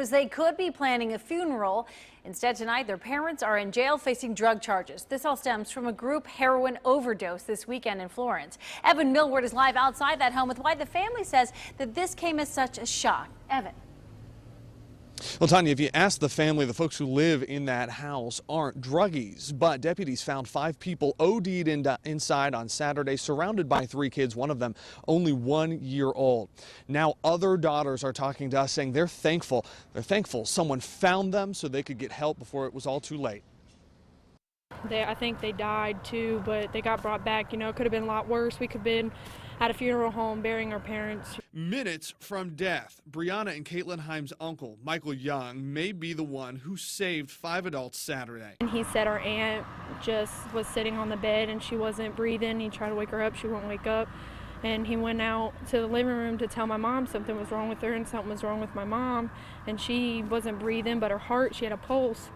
news. They could be planning a funeral. Instead, tonight, their parents are in jail facing drug charges. This all stems from a group heroin overdose this weekend in Florence. Evan Millward is live outside that home with why the family says that this came as such a shock. Evan. Well, Tanya, if you ask the family, the folks who live in that house aren't druggies, but deputies found 5 people OD'd inside on Saturday, surrounded by 3 kids, one of them only 1 year old. Now, other daughters are talking to us saying they're thankful someone found them so they could get help before it was all too late. I think they died too, but they got brought back. You know, it could have been a lot worse. We could have been at a funeral home burying our parents. Minutes from death, Brianna and Caitlin Heim's uncle, Michael Young, may be the one who saved 5 adults Saturday. And he said our aunt just was sitting on the bed and she wasn't breathing. He tried to wake her up. She wouldn't wake up. And he went out to the living room to tell my mom something was wrong with her and something was wrong with my mom. And she wasn't breathing, but her heart, she had a pulse.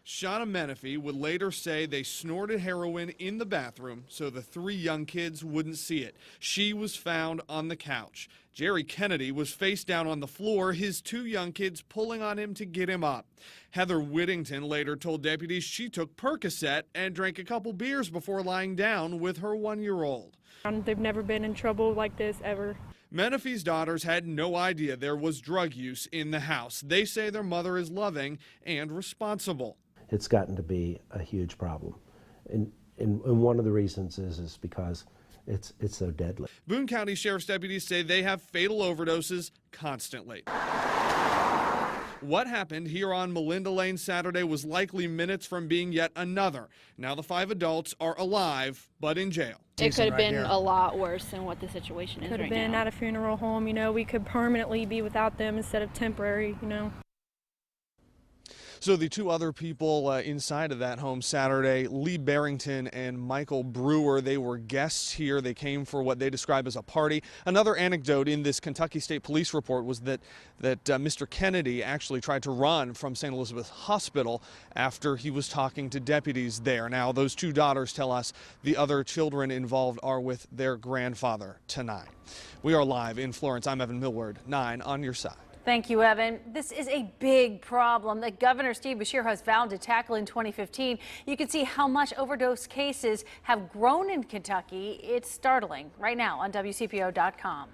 Shauna Menifee would later say they snorted heroin in the bathroom so the 3 young kids wouldn't see it. She was found on the couch. Jerry Kennedy was face down on the floor, his 2 young kids pulling on him to get him up. Heather Whittington later told deputies she took Percocet and drank a couple beers before lying down with her 1-year-old. They've never been in trouble like this ever. Menifee's daughters had no idea there was drug use in the house. They say their mother is loving and responsible. It's gotten to be a huge problem. And one of the reasons is because it's so deadly. Boone County Sheriff's deputies say they have fatal overdoses constantly. What happened here on Melinda Lane Saturday was likely minutes from being yet another. Now the 5 adults are alive, but in jail. It could have been a lot worse than what the situation is right now. Could have been at a funeral home, you know, we could permanently be without them instead of temporary, you know. So the 2 other people inside of that home Saturday, Lee Barrington and Michael Brewer, they were guests here. They came for what they describe as a party. Another anecdote in this Kentucky State Police report was that Mr. Kennedy actually tried to run from St. Elizabeth Hospital after he was talking to deputies there. Now, those 2 daughters tell us the other children involved are with their grandfather tonight. We are live in Florence. I'm Evan Millward, 9 on your side. Thank you, Evan. This is a big problem that Governor Steve Beshear has vowed to tackle in 2015. You can see how much overdose cases have grown in Kentucky. It's startling right now on WCPO.com.